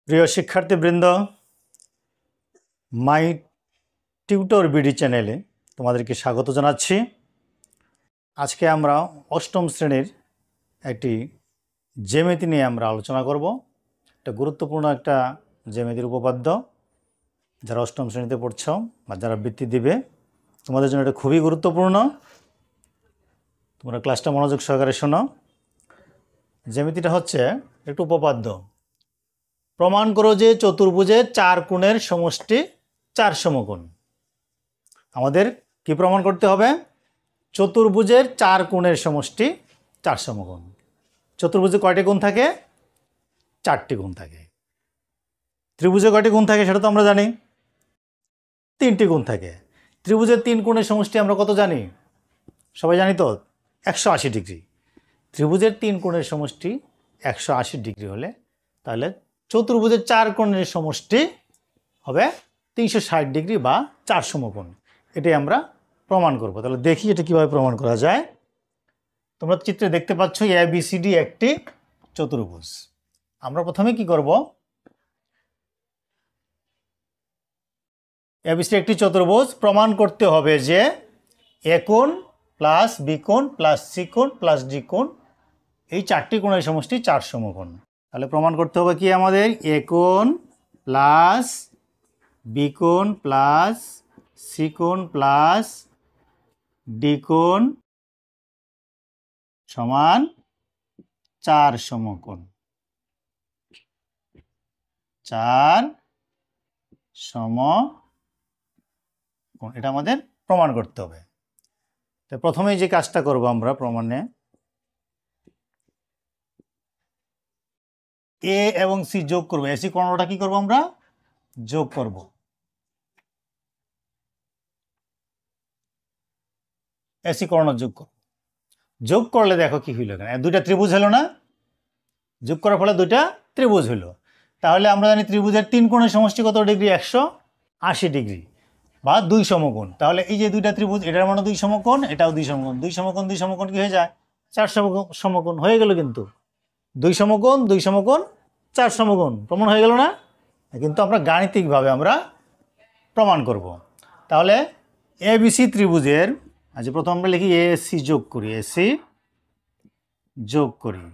প্রিয় শিক্ষার্থীবৃন্দ, মাই tutor BD চ্যানেলে তোমাদেরকে স্বাগত জানাচ্ছি। আজকে আমরা অষ্টম শ্রেণীর একটি জ্যামিতি নিয়ে আমরা আলোচনা করব। একটা গুরুত্বপূর্ণ একটা জ্যামিতির উপপাদ্য। যারা অষ্টম শ্রেণীতে পড়ছ বা যারা বৃত্তি দিবে, তোমাদের জন্য এটা খুবই গুরুত্বপূর্ণ। তোমরা ক্লাসটা মনোযোগ সহকারে শোনো। জ্যামিতিটা হচ্ছে একটু উপপাদ্য। প্রমাণ করো যে চতুর্ভুজের 4 কোণের সমষ্টি 4 সমকোণ। আমাদের কি প্রমাণ করতে হবে? চতুর্ভুজের 4 কোণের সমষ্টি 4 সমকোণ। চতুর্ভুজে কয়টি কোণ থাকে? 4টি কোণ থাকে। ত্রিভুজে কয়টি কোণ থাকে সেটা তো আমরা জানি, 3টি কোণ থাকে। ত্রিভুজের 3 কোণের সমষ্টি আমরা কত জানি? সবাই জানি তো, 180 ডিগ্রি। ত্রিভুজের 3 কোণের সমষ্টি 180 ডিগ্রি হলে তাহলে চতুর্ভুজের 4 কোণের সমষ্টি হবে 360 ডিগ্রি বা 4 সমকোণ। এটাই আমরা প্রমাণ করব। তাহলে দেখি এটা কিভাবে প্রমাণ করা যায়। তোমরা চিত্রে দেখতে পাচ্ছ ABCD একটি চতুর্ভুজ। আমরা প্রথমে কি করব? ABCD একটি চতুর্ভুজ প্রমাণ করতে হবে যে এ কোণ প্লাস বি কোণ প্লাস সি কোণ প্লাস ডি কোণ, এই 4টি কোণের সমষ্টি 4 সমকোণ। তাহলে প্রমাণ করতে হবে কি আমাদের? এ কোণ প্লাস বি কোণ প্লাস সি কোণ প্লাস ডি কোণ সমান 4 সমকোণ। 4 সমকোণ, এটা আমাদের প্রমাণ করতে হবে। তো প্রথমেই যে কাজটা করব আমরা প্রমাণে, এ এবং সি যোগ করব। এসি কর্ণটা কি করব? আমরা যোগ করব। এসি কর্ণ যোগ করব। যোগ করলে দেখো কি হইল, এখানে দুইটা ত্রিভুজ হলো না? যোগ করার ফলে দুইটা ত্রিভুজ হইল। তাহলে আমরা জানি ত্রিভুজের 3 কোণের সমষ্টি কত ডিগ্রি? 180 ডিগ্রি বা 2 সমকোণ। তাহলে এই যে দুইটা ত্রিভুজ, এটার মানে 2 সমকোণ, এটাও 2 সমকোণ। 2 সমকোণ 2 সমকোণ কি হয়ে যায়? 4 সমকোণ হয়ে গেল। কিন্তু 2 সমকোণ 2 সমকোণ 4 সমকোণ প্রমাণ হয়ে গেল না? কিন্তু আমরা গাণিতিকভাবে আমরা প্রমাণ করব। তাহলে ABC ত্রিভুজের, আচ্ছা প্রথম আমরা লিখি এসি যোগ করি। এসি যোগ করি,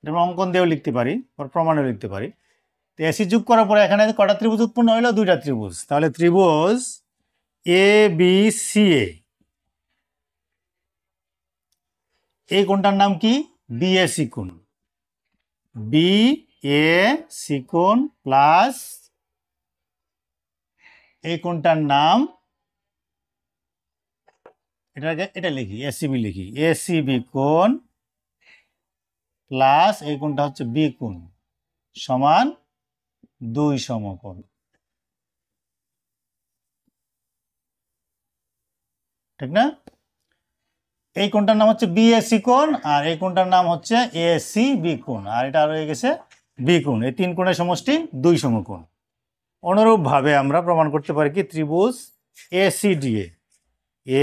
এটা অঙ্কন দিয়েও লিখতে পারি, প্রমাণেও লিখতে পারি। তো এসি যোগ করার পরে এখানে কটা ত্রিভুজ উৎপন্ন হইলো? 2টা ত্রিভুজ। তাহলে ত্রিভুজ ABCA, এই কোণটার নাম কি? BAC কোণ। BAC কোণ প্লাস এই কোণটার নাম, এটা লিখি ACB, লিখি ACB কোণ প্লাস এই কোণটা হচ্ছে বি কোণ সমান 2 সমকোণ। ঠিক না? এই কোণটার নাম হচ্ছে BAC কোণ আর এই কোণটার নাম হচ্ছে ACB কোণ, আর এটা রয়ে গেছে বি কোণ। এই 3 কোণের সমষ্টি 2 সমকোণ। অনুরূপভাবে আমরা প্রমাণ করতে পারি কি? ত্রিভুজ ACDA,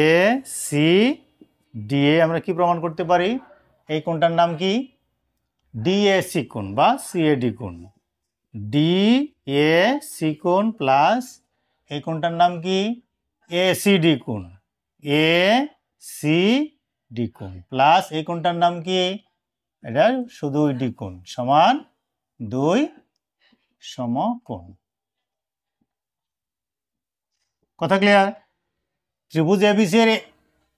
ACDA আমরা কি প্রমাণ করতে পারি? এই কোণটার নাম কি? DAC কোণ বা CAD কোণ। DAC কোণ প্লাস এই কোণটার নাম কি? ACD কোণ। ACD কোণ প্লাস এই কোণটার নাম কি? এটা শুধু ডি কোণ সমান 2 সমকোণ। কথা ক্লিয়ার? ত্রিভুজ ABC এর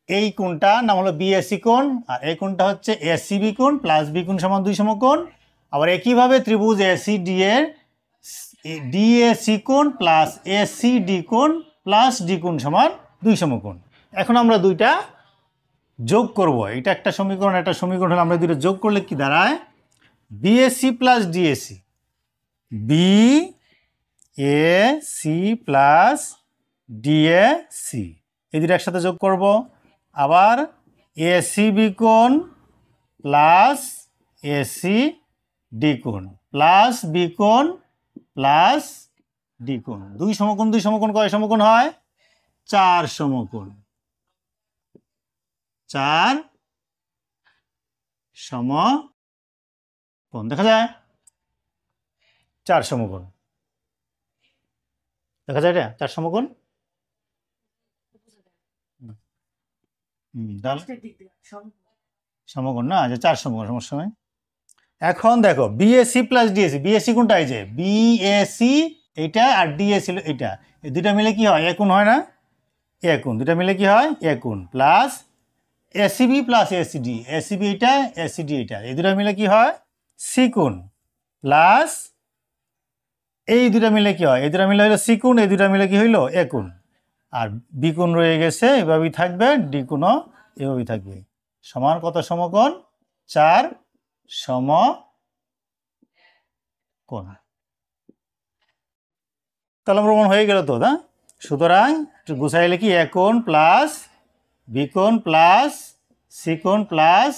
এই কোণটা নাম হলো BAC কোণ আর এই কোণটা হচ্ছে ACB কোণ প্লাস বি কোণ সমান 2 সমকোণ। আবার একইভাবে ত্রিভুজ ACD এর DAC কোণ প্লাস ACD কোণ প্লাস ডি কোণ সমান 2 সমকোণ। এখন আমরা দুইটা যোগ করব। এটা একটা সমীকরণ, একটা সমীকরণ হলে আমরা দুইটা যোগ করলে কি দাঁড়ায়? BAC plus DAC, BAC plus DAC, এই দুটো একসাথে যোগ করব। আবার ACB কোণ প্লাস ACD কোণ প্লাস বি কোণ প্লাস ডি কোণ। 2 সমকোণ 2 সমকোণ কয় সমকোণ হয়? 4 সমকোণ। 4 সমকোণ দেখা যায়। 4 সমকোণ। দেখা যায় এটা 4 সমকোণ। তাহলে সমকোণ না, যে 4 সমকোণ, সমস্যা নাই। এখন দেখো বিএসি প্লাস ডিএসি, বিএসি কোনটা, এই যে বিএসি এইটা আর ডিএসি এইটা, এই দুইটা মিলে কি হয়, একোণ হয় না, একোণ, দুইটা মিলে কি হয়, একোণ, plus ACB plus ACD, ACB এটা এসিডি এটা, এই দুইটা মিলে কি হয়, সিকোণ, প্লাস এই দুইটা মিলে কি হয়, এই দুইটা মিলে হইলো সিকোণ, এই দুইটা মিলে কি হইলো, একোণ, আর বিকোণ রয়ে গেছে, এভাবেই থাকবে, ডিকোণও এভাবেই থাকবে, সমান কত সমকোণ, 4 সমকোণ। তাহলে প্রমাণ হয়ে গেল তো, না? সুতরাং গুছাইলে কি, একোণ প্লাস বিকোণ প্লাস সিকোণ প্লাস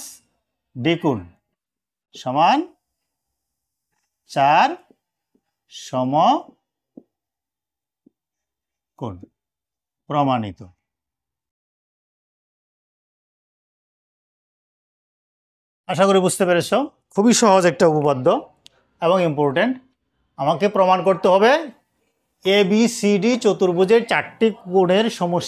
ডিকোণ সমান 4 সমকোণ, প্রমাণিত। আশা করি বুঝতে পেরেছ, খুবই সহজ একটা উপপাদ্য এবং ইম্পর্টেন্ট। আমাকে প্রমাণ করতে হবে এ বি সি ডি চতুর্ভুজের 4টি কোণের সমষ্টি